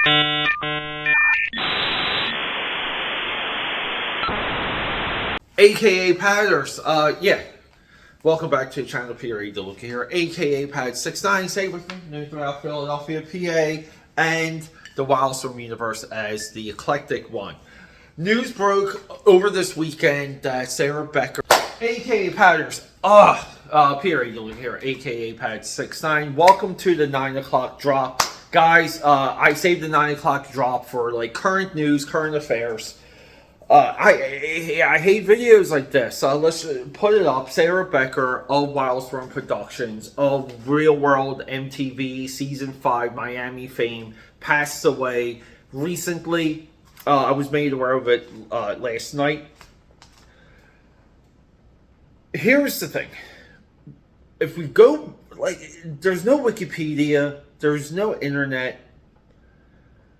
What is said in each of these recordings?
AKA Padders, yeah. Welcome back to the channel, Peter to look here, AKA Pad 69. Stay with me, known throughout Philadelphia, PA, and the Wildstorm universe as the eclectic one. News broke over this weekend that Sarah Becker, AKA Padders, Peter to look here, AKA Pad 69. Welcome to the 9 o'clock drop. Guys, I saved the 9 o'clock drop for like current news, current affairs. I hate videos like this. Let's put it up. Sarah Becker of Wildstorm Productions of Real World MTV Season 5 Miami fame passed away recently. I was made aware of it last night. Here's the thing. If we go, there's no Wikipedia, there's no internet.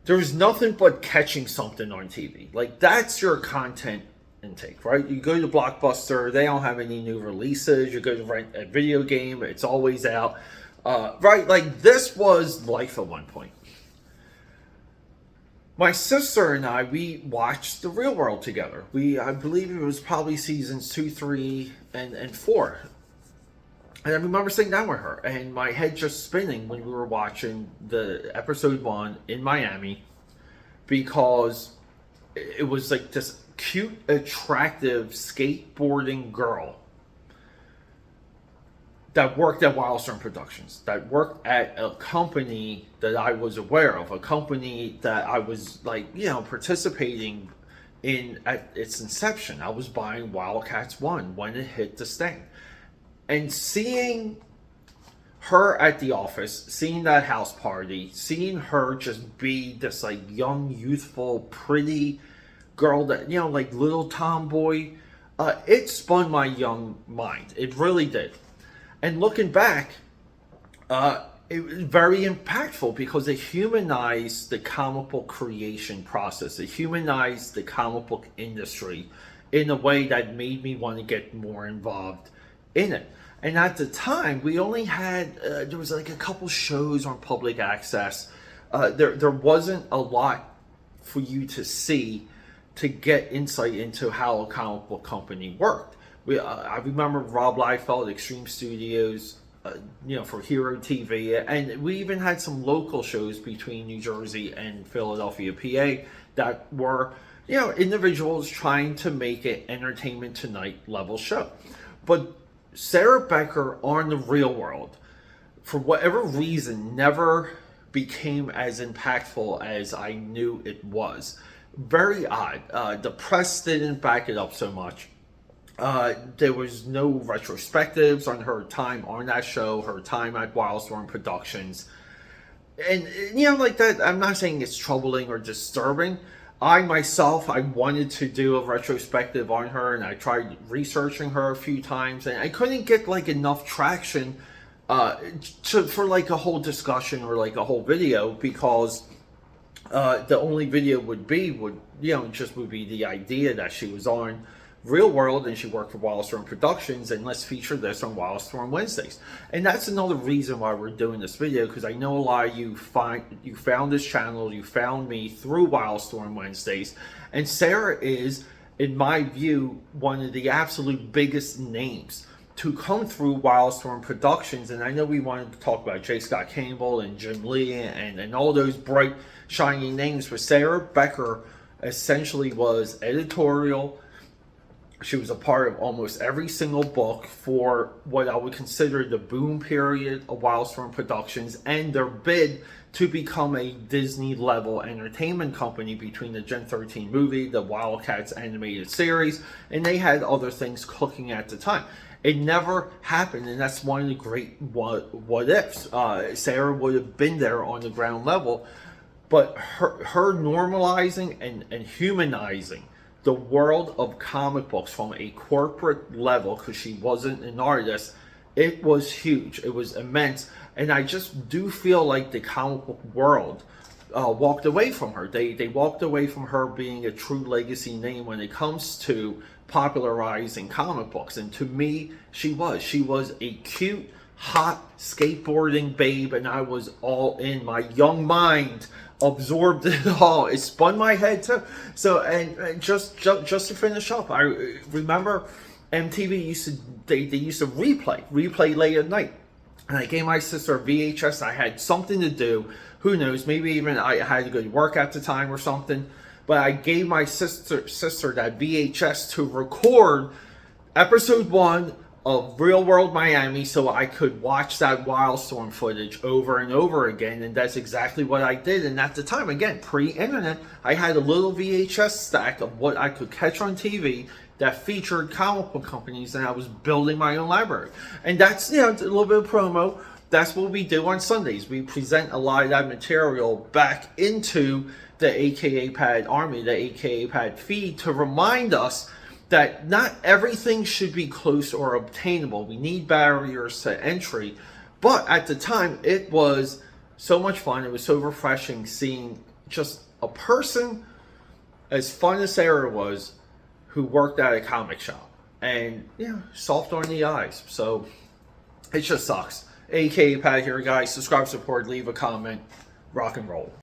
There's nothing but catching something on TV. That's your content intake, right? You go to Blockbuster, they don't have any new releases. You go to rent a video game, it's always out. Right? This was life at one point. My sister and I, we watched The Real World together. I believe it was probably seasons 2, 3, and 4. And I remember sitting down with her, and my head just spinning when we were watching the episode 1 in Miami, because it was like this cute, attractive skateboarding girl that worked at Wildstorm Productions, that worked at a company that I was aware of, a company that I was participating in at its inception. I was buying Wildcats 1 when it hit the stand. And seeing her at the office, seeing that house party, seeing her just be this young, youthful, pretty girl that, little tomboy, it spun my young mind. It really did. And looking back, it was very impactful because it humanized the comic book creation process. It humanized the comic book industry in a way that made me want to get more involved in it. And at the time, we only had, there was a couple shows on public access. There wasn't a lot for you to see to get insight into how a comic book company worked. I remember Rob Liefeld, Extreme Studios, for Hero TV. And we even had some local shows between New Jersey and Philadelphia, PA that were, individuals trying to make it Entertainment Tonight level show. But Sarah Becker on The Real World, for whatever reason, never became as impactful as I knew it was. Very odd. The press didn't back it up so much. There was no retrospectives on her time on that show, her time at Wildstorm Productions. And, that, I'm not saying it's troubling or disturbing. I wanted to do a retrospective on her, and I tried researching her a few times, and I couldn't get enough traction for a whole discussion or a whole video, because the only video would be the idea that she was on Real World and she worked for Wildstorm Productions, and let's feature this on Wildstorm Wednesdays. And that's another reason why we're doing this video, because I know a lot of you found this channel, you found me through Wildstorm Wednesdays, and Sarah is, in my view, one of the absolute biggest names to come through Wildstorm Productions. And I know we wanted to talk about J. Scott Campbell and Jim Lee and all those bright, shining names, but Sarah Becker essentially was editorial. She was a part of almost every single book for what I would consider the boom period of Wildstorm Productions and their bid to become a Disney-level entertainment company between the Gen 13 movie, the Wildcats animated series, and they had other things cooking at the time. It never happened, and that's one of the great what ifs. Sarah would have been there on the ground level, but her normalizing and humanizing the world of comic books from a corporate level, because she wasn't an artist, it was huge. It was immense. And I just do feel like the comic book world walked away from her. They walked away from her being a true legacy name when it comes to popularizing comic books. And to me, she was a cute, hot skateboarding babe, and I was all in. My young mind absorbed it all. It spun my head too. So, and just to finish up, I remember MTV they used to replay late at night. And I gave my sister a VHS. I had something to do. Who knows? Maybe even I had to go to work at the time or something. But I gave my sister that VHS to record episode 1 of Real World Miami, so I could watch that Wildstorm footage over and over again, and that's exactly what I did. And at the time, again, pre-internet, I had a little VHS stack of what I could catch on TV that featured comic book companies, and I was building my own library. And that's, a little bit of promo. That's what we do on Sundays. We present a lot of that material back into the AKAPAD Army, the AKAPAD feed, to remind us that not everything should be close or obtainable. We need barriers to entry. But at the time, it was so much fun. It was so refreshing seeing just a person, as fun as Sarah was, who worked at a comic shop. And, soft on the eyes. So, it just sucks. AKAPAD here, guys. Subscribe, support, leave a comment. Rock and roll.